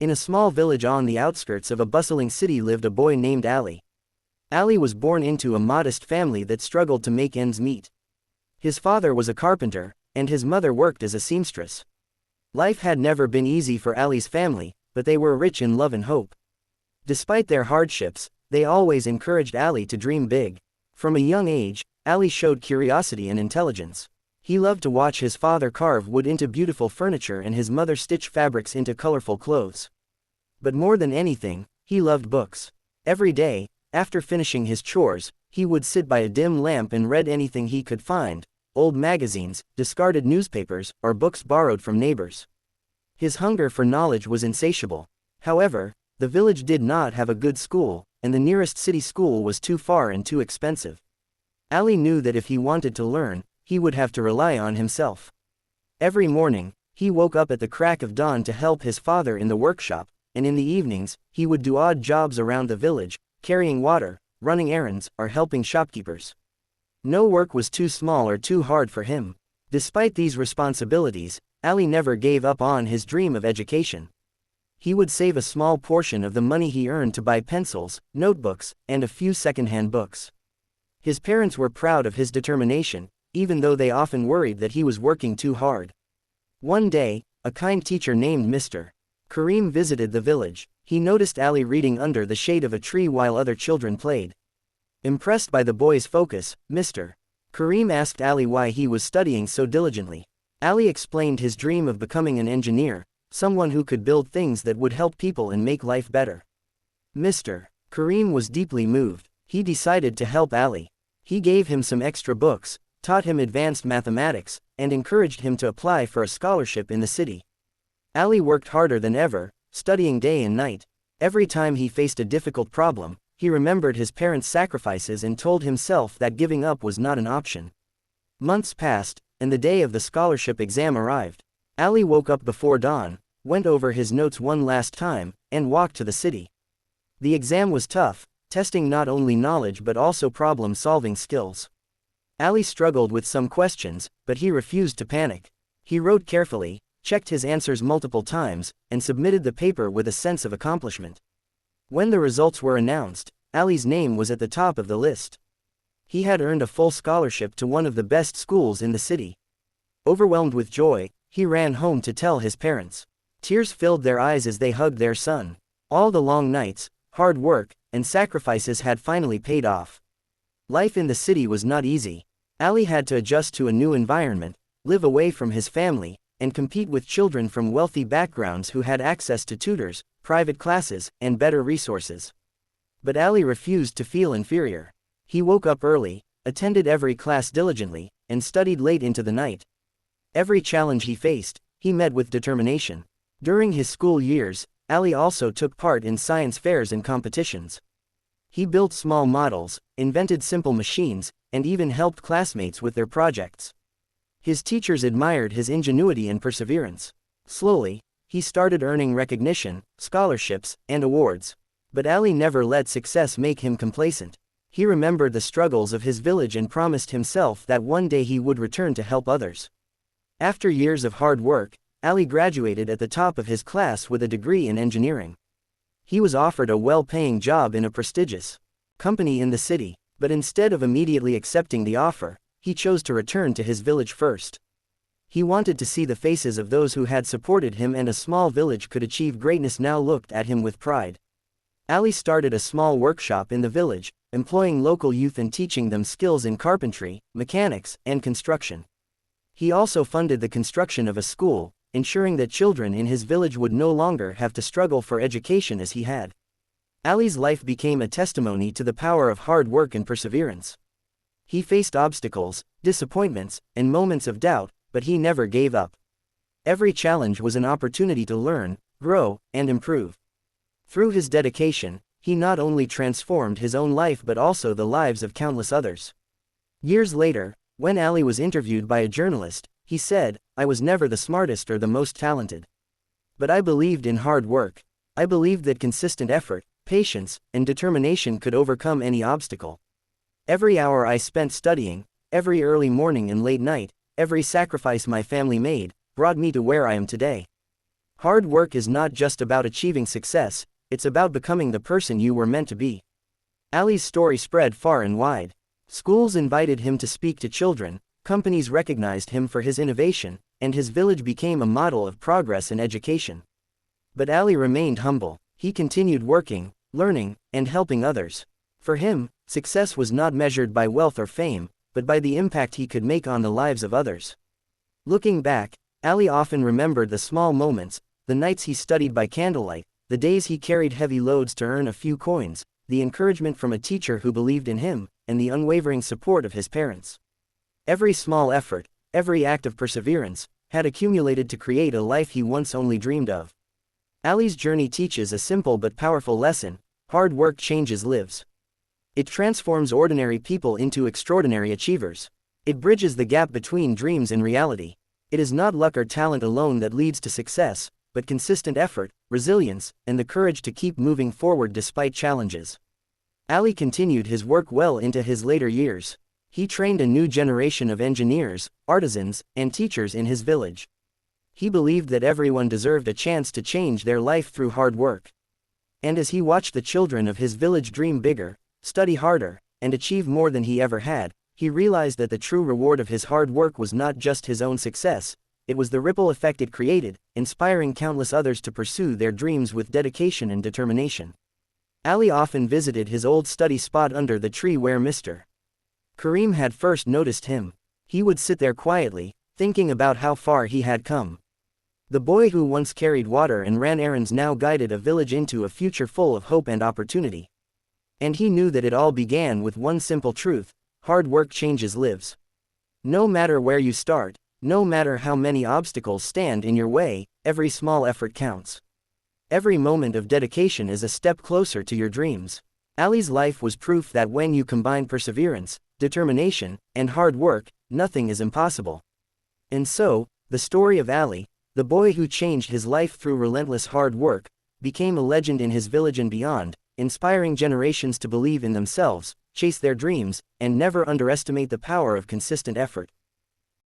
In a small village on the outskirts of a bustling city lived a boy named Ali. Ali was born into a modest family that struggled to make ends meet. His father was a carpenter, and his mother worked as a seamstress. Life had never been easy for Ali's family, but they were rich in love and hope. Despite their hardships, they always encouraged Ali to dream big. From a young age, Ali showed curiosity and intelligence. He loved to watch his father carve wood into beautiful furniture and his mother stitch fabrics into colorful clothes. But more than anything, he loved books. Every day, after finishing his chores, he would sit by a dim lamp and read anything he could find: old magazines, discarded newspapers, or books borrowed from neighbors. His hunger for knowledge was insatiable. However, the village did not have a good school, and the nearest city school was too far and too expensive. Ali knew that if he wanted to learn, he would have to rely on himself. Every morning, he woke up at the crack of dawn to help his father in the workshop, and in the evenings, he would do odd jobs around the village, carrying water, running errands, or helping shopkeepers. No work was too small or too hard for him. Despite these responsibilities, Ali never gave up on his dream of education. He would save a small portion of the money he earned to buy pencils, notebooks, and a few second-hand books. His parents were proud of his determination, even though they often worried that he was working too hard. One day, a kind teacher named Mr. Karim visited the village. He noticed Ali reading under the shade of a tree while other children played. Impressed by the boy's focus, Mr. Karim asked Ali why he was studying so diligently. Ali explained his dream of becoming an engineer, someone who could build things that would help people and make life better. Mr. Karim was deeply moved. He decided to help Ali. He gave him some extra books, taught him advanced mathematics, and encouraged him to apply for a scholarship in the city. Ali worked harder than ever, studying day and night. Every time he faced a difficult problem, he remembered his parents' sacrifices and told himself that giving up was not an option. Months passed, and the day of the scholarship exam arrived. Ali woke up before dawn, went over his notes one last time, and walked to the city. The exam was tough, testing not only knowledge but also problem-solving skills. Ali struggled with some questions, but he refused to panic. He wrote carefully, checked his answers multiple times, and submitted the paper with a sense of accomplishment. When the results were announced, Ali's name was at the top of the list. He had earned a full scholarship to one of the best schools in the city. Overwhelmed with joy, he ran home to tell his parents. Tears filled their eyes as they hugged their son. All the long nights, hard work, and sacrifices had finally paid off. Life in the city was not easy. Ali had to adjust to a new environment, live away from his family, and compete with children from wealthy backgrounds who had access to tutors, private classes, and better resources. But Ali refused to feel inferior. He woke up early, attended every class diligently, and studied late into the night. Every challenge he faced, he met with determination. During his school years, Ali also took part in science fairs and competitions. He built small models, invented simple machines, and even helped classmates with their projects. His teachers admired his ingenuity and perseverance. Slowly, he started earning recognition, scholarships, and awards. But Ali never let success make him complacent. He remembered the struggles of his village and promised himself that one day he would return to help others. After years of hard work, Ali graduated at the top of his class with a degree in engineering. He was offered a well-paying job in a prestigious company in the city, but instead of immediately accepting the offer, he chose to return to his village first. He wanted to see the faces of those who had supported him, and a small village could achieve greatness now looked at him with pride. Ali started a small workshop in the village, employing local youth and teaching them skills in carpentry, mechanics, and construction. He also funded the construction of a school, ensuring that children in his village would no longer have to struggle for education as he had. Ali's life became a testimony to the power of hard work and perseverance. He faced obstacles, disappointments, and moments of doubt, but he never gave up. Every challenge was an opportunity to learn, grow, and improve. Through his dedication, he not only transformed his own life but also the lives of countless others. Years later, when Ali was interviewed by a journalist, he said, "I was never the smartest or the most talented. But I believed in hard work. I believed that consistent effort, patience, and determination could overcome any obstacle. Every hour I spent studying, every early morning and late night, every sacrifice my family made, brought me to where I am today." Hard work is not just about achieving success, it's about becoming the person you were meant to be. Ali's story spread far and wide. Schools invited him to speak to children, companies recognized him for his innovation, and his village became a model of progress and education. But Ali remained humble. He continued working, learning, and helping others. For him, success was not measured by wealth or fame, but by the impact he could make on the lives of others. Looking back, Ali often remembered the small moments, the nights he studied by candlelight, the days he carried heavy loads to earn a few coins, the encouragement from a teacher who believed in him, and the unwavering support of his parents. Every small effort, every act of perseverance, had accumulated to create a life he once only dreamed of. Ali's journey teaches a simple but powerful lesson: hard work changes lives. It transforms ordinary people into extraordinary achievers. It bridges the gap between dreams and reality. It is not luck or talent alone that leads to success, but consistent effort, resilience, and the courage to keep moving forward despite challenges. Ali continued his work well into his later years. He trained a new generation of engineers, artisans, and teachers in his village. He believed that everyone deserved a chance to change their life through hard work. And as he watched the children of his village dream bigger, study harder, and achieve more than he ever had, he realized that the true reward of his hard work was not just his own success, it was the ripple effect it created, inspiring countless others to pursue their dreams with dedication and determination. Ali often visited his old study spot under the tree where Mr. Karim had first noticed him. He would sit there quietly, thinking about how far he had come. The boy who once carried water and ran errands now guided a village into a future full of hope and opportunity. And he knew that it all began with one simple truth: hard work changes lives. No matter where you start, no matter how many obstacles stand in your way, every small effort counts. Every moment of dedication is a step closer to your dreams. Ali's life was proof that when you combine perseverance, determination, and hard work, nothing is impossible. And so, the story of Ali, the boy who changed his life through relentless hard work, became a legend in his village and beyond, inspiring generations to believe in themselves, chase their dreams, and never underestimate the power of consistent effort.